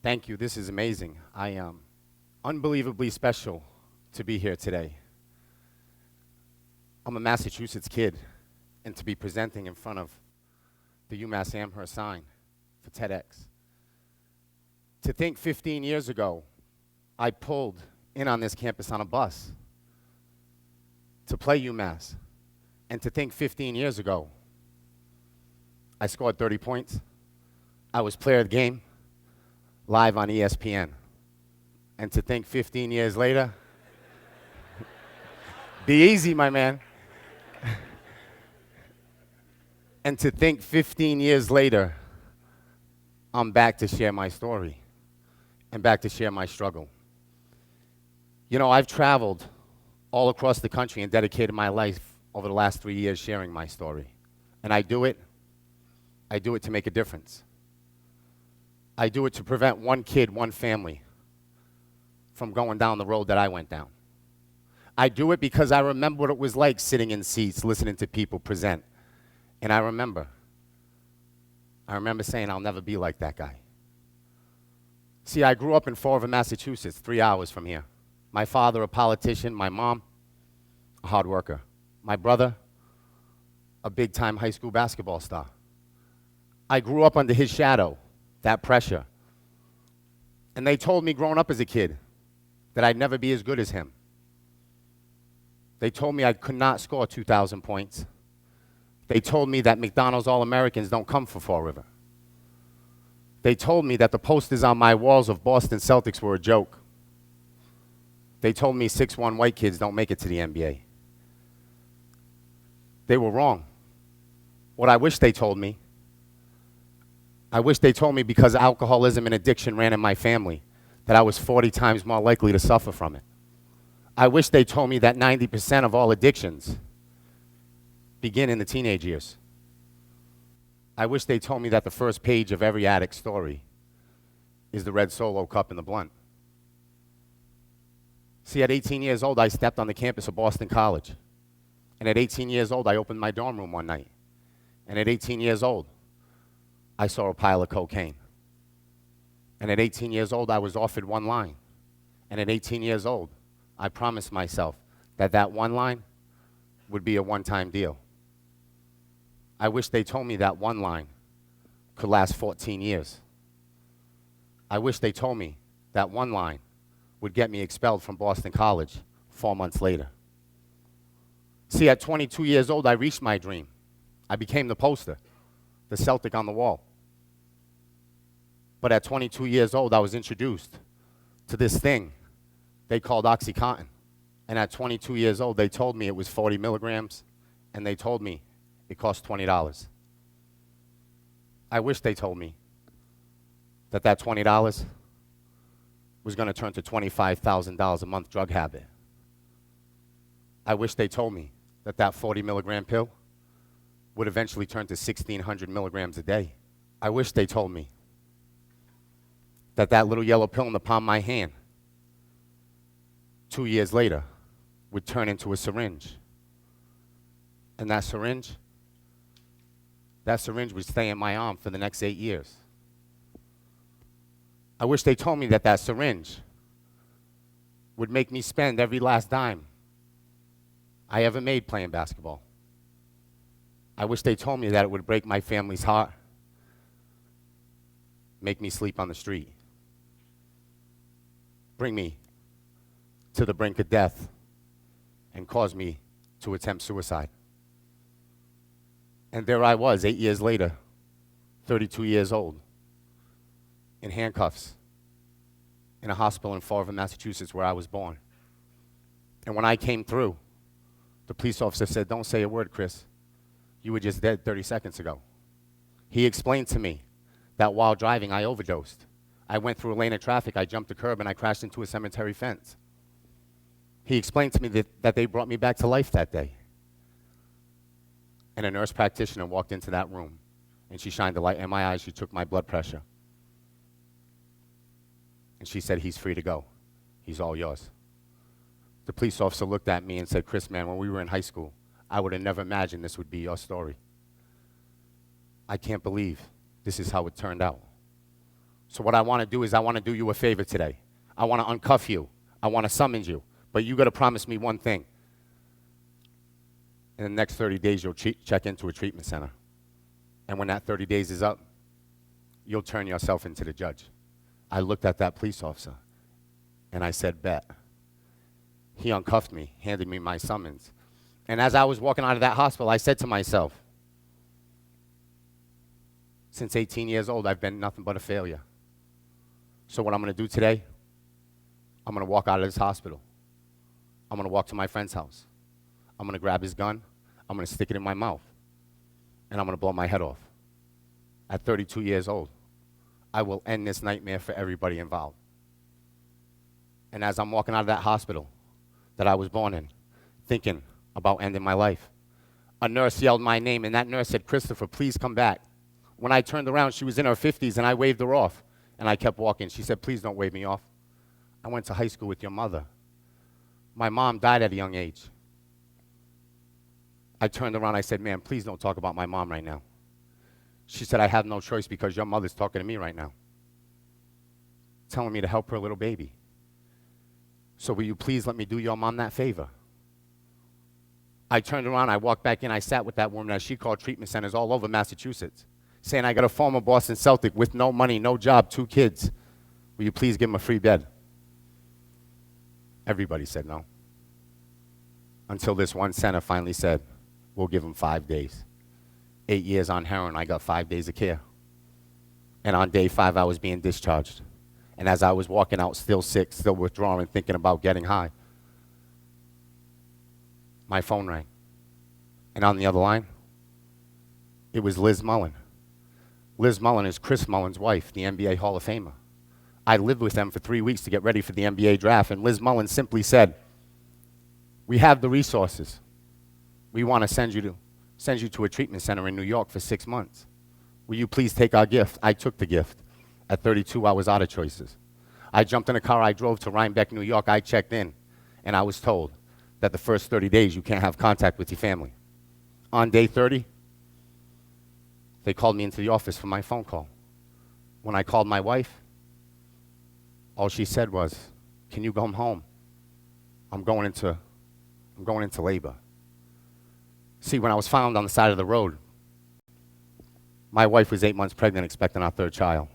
Thank you. This is amazing. I am unbelievably special to be here today. I'm a Massachusetts kid, and to be presenting in front of the UMassAmherst sign for TEDx. To think 15 years ago, I pulled in on this campus on a bus to play UMass. And to think 15 years ago, I scored 30 points. I was player of the game, live on ESPN. And to think 15 years later, be easy, my man. And to think 15 years later, I'm back to share my story and back to share my struggle. You know, I've traveled all across the country and dedicated my life over the last 3 years sharing my story. And I do it to make a difference. I do it to prevent one kid, one family from going down the road that I went down. I do it because I remember what it was like sitting in seats, listening to people present. And I remember saying, I'll never be like that guy. See, I grew up in Fall River, Massachusetts, 3 hours from here. My father, a politician, my mom, a hard worker. My brother, a big-time high school basketball star. I grew up under his shadow, that pressure. And they told me growing up as a kid that I'd never be as good as him. They told me I could not score 2,000 points. They told me that McDonald's All-Americans don't come for Fall River. They told me that the posters on my walls of Boston Celtics were a joke. They told me 6'1" white kids don't make it to the NBA. They were wrong. What I wish they told me, because alcoholism and addiction ran in my family, that I was 40 times more likely to suffer from it. I wish they told me that 90% of all addictions begin in the teenage years. I wish they told me that the first page of every addict's story is the red Solo cup and the blunt. See, at 18 years old, I stepped on the campus of Boston College. And at 18 years old, I opened my dorm room one night. And at 18 years old, I saw a pile of cocaine. And at 18 years old, I was offered one line. And at 18 years old, I promised myself that that one line would be a one-time deal. I wish they told me that one line could last 14 years. I wish they told me that one line would get me expelled from Boston College 4 months later. See, at 22 years old, I reached my dream. I became the poster, the Celtic on the wall. But at 22 years old, I was introduced to this thing they called OxyContin. And at 22 years old, they told me it was 40 milligrams, and they told me it cost $20. I wish they told me that that $20 was going to turn to $25,000 a month drug habit. I wish they told me that that 40 milligram pill would eventually turn to 1,600 milligrams a day. I wish they told me that that little yellow pill in the palm of my hand 2 years later would turn into a syringe. And that syringe would stay in my arm for the next 8 years. I wish they told me that that syringe would make me spend every last dime I ever made playing basketball. I wish they told me that it would break my family's heart, make me sleep on the street, bring me to the brink of death, and cause me to attempt suicide. And there I was, 8 years later, 32 years old, in handcuffs, in a hospital in Fall River, Massachusetts, where I was born. And when I came through, the police officer said, "Don't say a word, Chris. You were just dead 30 seconds ago." He explained to me that while driving, I overdosed. I went through a lane of traffic, I jumped a curb, and I crashed into a cemetery fence. He explained to me that they brought me back to life that day. And a nurse practitioner walked into that room, and she shined a light in my eyes. She took my blood pressure. And she said, "He's free to go. He's all yours." The police officer looked at me and said, "Chris, man, when we were in high school, I would have never imagined this would be your story. I can't believe this is how it turned out." So what I want to do is I want to do you a favor today. I want to uncuff you. I want to summon you. But you got to promise me one thing. In the next 30 days, you'll check into a treatment center. And when that 30 days is up, you'll turn yourself into the judge. I looked at that police officer, and I said, bet. He uncuffed me, handed me my summons. And as I was walking out of that hospital, I said to myself, since 18 years old, I've been nothing but a failure. So what I'm going to do today, I'm going to walk out of this hospital. I'm going to walk to my friend's house. I'm going to grab his gun. I'm going to stick it in my mouth. And I'm going to blow my head off. At 32 years old, I will end this nightmare for everybody involved. And as I'm walking out of that hospital that I was born in, thinking about ending my life, a nurse yelled my name, and that nurse said, Christopher, please come back. When I turned around, she was in her 50s, and I waved her off. And I kept walking. She said, please don't wave me off. I went to high school with your mother. My mom died at a young age. I turned around, I said, ma'am, please don't talk about my mom right now. She said, I have no choice because your mother's talking to me right now, telling me to help her little baby. So will you please let me do your mom that favor? I turned around, I walked back in, I sat with that woman as she called treatment centers all over Massachusetts, saying, I got a former Boston Celtic with no money, no job, 2 kids. Will you please give him a free bed? Everybody said no. Until this one center finally said, we'll give him 5 days. 8 years on heroin, I got 5 days of care. And on day 5, I was being discharged. And as I was walking out, still sick, still withdrawing, thinking about getting high, my phone rang. And on the other line, it was Liz Mullen. Liz Mullen is Chris Mullen's wife, the NBA Hall of Famer. I lived with them for 3 weeks to get ready for the NBA draft, and Liz Mullen simply said, we have the resources. We want to send you to a treatment center in New York for 6 months. Will you please take our gift? I took the gift. At 32, I was out of choices. I jumped in a car, I drove to Rhinebeck, New York, I checked in, and I was told that the first 30 days you can't have contact with your family. On day 30, they called me into the office for my phone call. When I called my wife, all she said was, can you come home? I'm going into labor. See, when I was found on the side of the road, my wife was 8 months pregnant, expecting our 3rd child.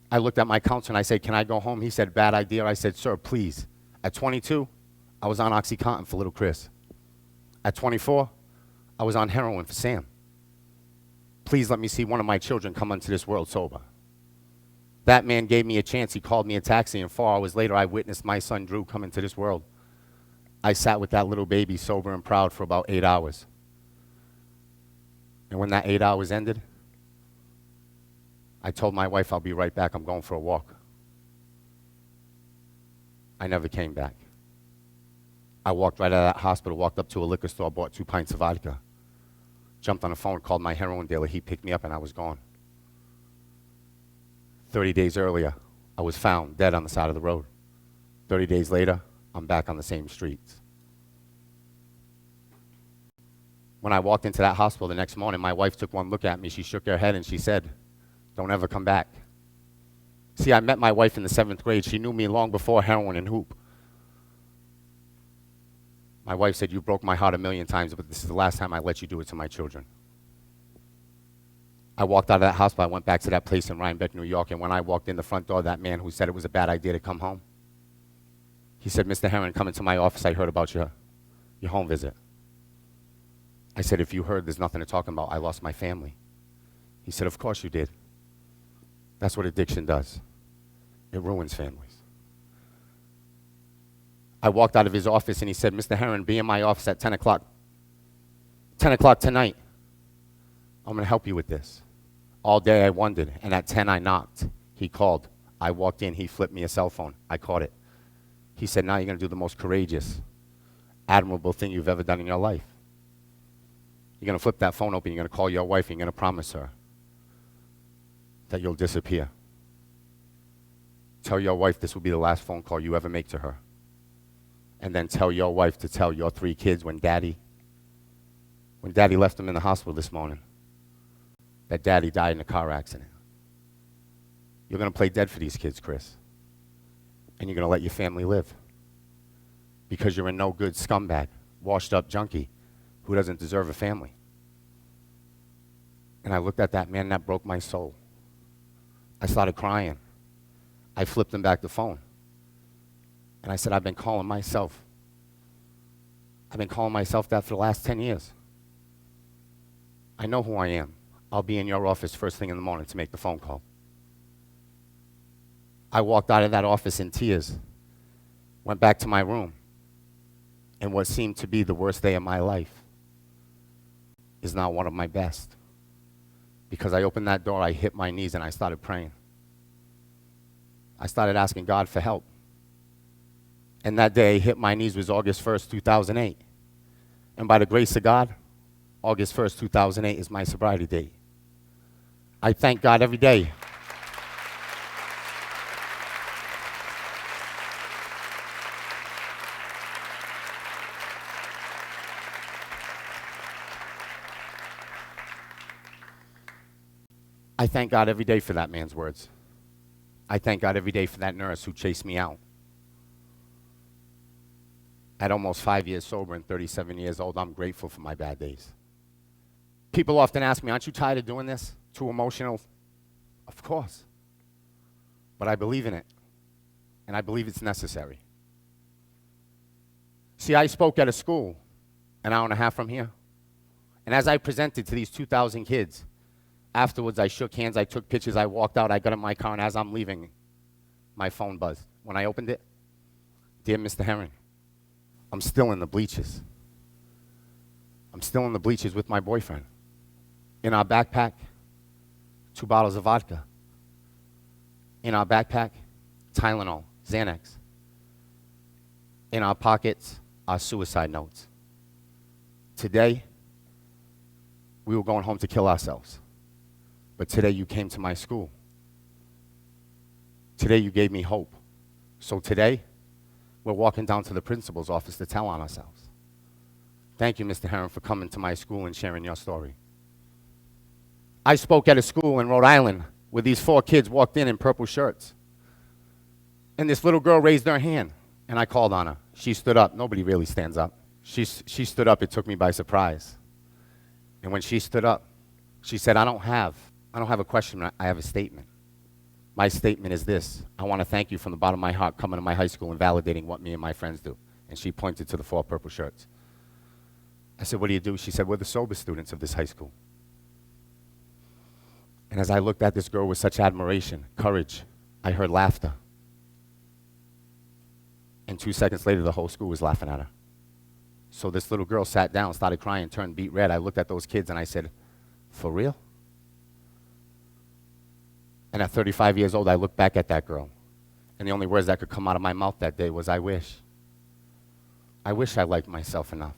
I looked at my counselor and I said, can I go home? He said, bad idea. I said, sir, please. At 22, I was on OxyContin for little Chris. At 24, I was on heroin for Sam. Please let me see one of my children come into this world sober. That man gave me a chance. He called me a taxi, and 4 hours later, I witnessed my son, Drew, come into this world. I sat with that little baby, sober and proud, for about 8 hours. And when that 8 hours ended, I told my wife, I'll be right back. I'm going for a walk. I never came back. I walked right out of that hospital, walked up to a liquor store, bought 2 pints of vodka, jumped on the phone, called my heroin dealer. He picked me up, and I was gone. 30 days earlier, I was found dead on the side of the road. 30 days later, I'm back on the same streets. When I walked into that hospital the next morning, my wife took one look at me. She shook her head and she said, don't ever come back. See, I met my wife in the 7th grade. She knew me long before heroin and hoop. My wife said, you broke my heart 1,000,000 times, but this is the last time I let you do it to my children. I walked out of that hospital. I went back to that place in Rhinebeck, New York, and when I walked in the front door, that man who said it was a bad idea to come home, he said, Mr. Herren, come into my office. I heard about your home visit. I said, if you heard, there's nothing to talk about. I lost my family. He said, of course you did. That's what addiction does. It ruins families. I walked out of his office and he said, Mr. Herren, be in my office at 10 o'clock. 10 o'clock tonight. I'm going to help you with this. All day I wondered, and at 10 I knocked. He called. I walked in. He flipped me a cell phone. I caught it. He said, now you're going to do the most courageous, admirable thing you've ever done in your life. You're going to flip that phone open. You're going to call your wife, and you're going to promise her that you'll disappear. Tell your wife this will be the last phone call you ever make to her. And then tell your wife to tell your 3 kids when Daddy left them in the hospital this morning, that Daddy died in a car accident. You're going to play dead for these kids, Chris. And you're going to let your family live. Because you're a no good scumbag, washed up junkie who doesn't deserve a family. And I looked at that man, that broke my soul. I started crying. I flipped him back the phone. And I said, I've been calling myself that for the last 10 years. I know who I am. I'll be in your office first thing in the morning to make the phone call. I walked out of that office in tears, went back to my room, and what seemed to be the worst day of my life is now one of my best. Because I opened that door, I hit my knees, and I started praying. I started asking God for help. And that day I hit my knees was August 1st, 2008. And by the grace of God, August 1st, 2008 is my sobriety date. I thank God every day. I thank God every day for that man's words. I thank God every day for that nurse who chased me out. At almost 5 years sober and 37 years old, I'm grateful for my bad days. People often ask me, aren't you tired of doing this? Too emotional? Of course. But I believe in it. And I believe it's necessary. See, I spoke at a school an hour and a half from here. And as I presented to these 2,000 kids, afterwards I shook hands, I took pictures, I walked out, I got in my car, and as I'm leaving, my phone buzzed. When I opened it, dear Mr. Herren, I'm still in the bleachers. I'm still in the bleachers with my boyfriend. In our backpack, 2 bottles of vodka. In our backpack, Tylenol, Xanax. In our pockets, our suicide notes. Today, we were going home to kill ourselves. But today you came to my school. Today you gave me hope. So today, we're walking down to the principal's office to tell on ourselves. Thank you, Mr. Herren, for coming to my school and sharing your story. I spoke at a school in Rhode Island where these 4 kids walked in purple shirts. And this little girl raised her hand, and I called on her. She stood up. Nobody really stands up. She stood up. It took me by surprise. And when she stood up, she said, I don't have a question. I have a statement. My statement is this. I want to thank you from the bottom of my heart coming to my high school and validating what me and my friends do. And she pointed to the 4 purple shirts. I said, what do you do? She said, we're the sober students of this high school. And as I looked at this girl with such admiration, courage, I heard laughter. And 2 seconds later, the whole school was laughing at her. So this little girl sat down, started crying, turned beet red. I looked at those kids and I said, for real? And at 35 years old, I looked back at that girl. And the only words that could come out of my mouth that day was, I wish. I wish I liked myself enough.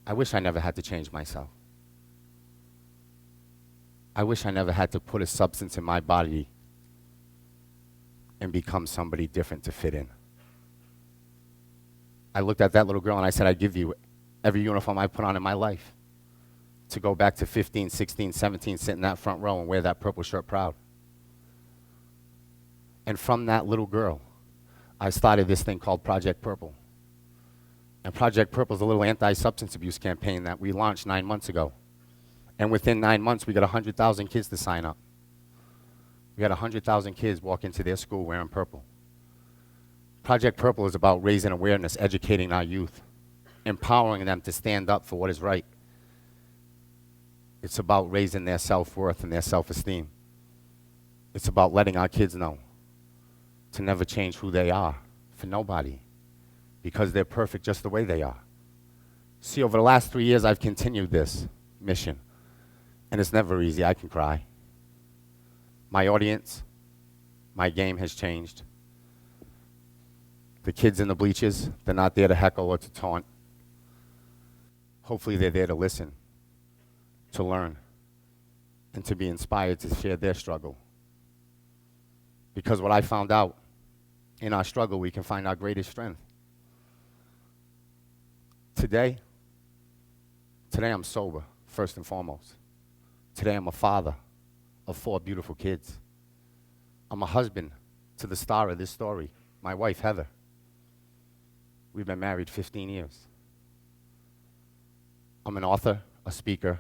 I wish I never had to change myself. I wish I never had to put a substance in my body and become somebody different to fit in. I looked at that little girl and I said, I'd give you every uniform I put on in my life to go back to 15, 16, 17, sit in that front row and wear that purple shirt proud. And from that little girl, I started this thing called Project Purple. And Project Purple is a little anti-substance abuse campaign that we launched 9 months ago. And within 9 months, we got 100,000 kids to sign up. We had 100,000 kids walk into their school wearing purple. Project Purple is about raising awareness, educating our youth, empowering them to stand up for what is right. It's about raising their self-worth and their self-esteem. It's about letting our kids know to never change who they are for nobody, because they're perfect just the way they are. See, over the last 3 years, I've continued this mission, and it's never easy. I can cry. My audience, my game has changed. The kids in the bleachers, they're not there to heckle or to taunt. Hopefully they're there to listen, to learn, and to be inspired to share their struggle. Because what I found out, in our struggle, we can find our greatest strength. Today I'm sober, first and foremost. Today I'm a father. of 4 beautiful kids. I'm a husband to the star of this story, my wife, Heather. We've been married 15 years. I'm an author, a speaker.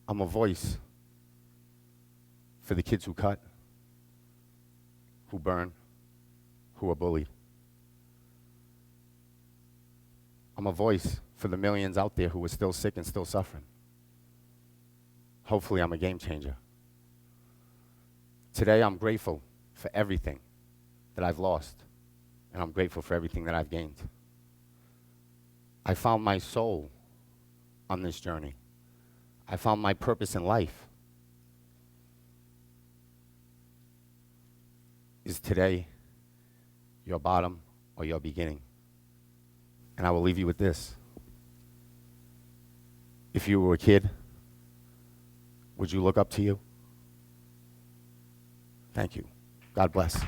I'm a voice for the kids who cut, who burn, who are bullied. I'm a voice for the millions out there who are still sick and still suffering. Hopefully, I'm a game changer. Today, I'm grateful for everything that I've lost, and I'm grateful for everything that I've gained. I found my soul on this journey. I found my purpose in life. Is today your bottom or your beginning? And I will leave you with this. If you were a kid, would you look up to you? Thank you. God bless.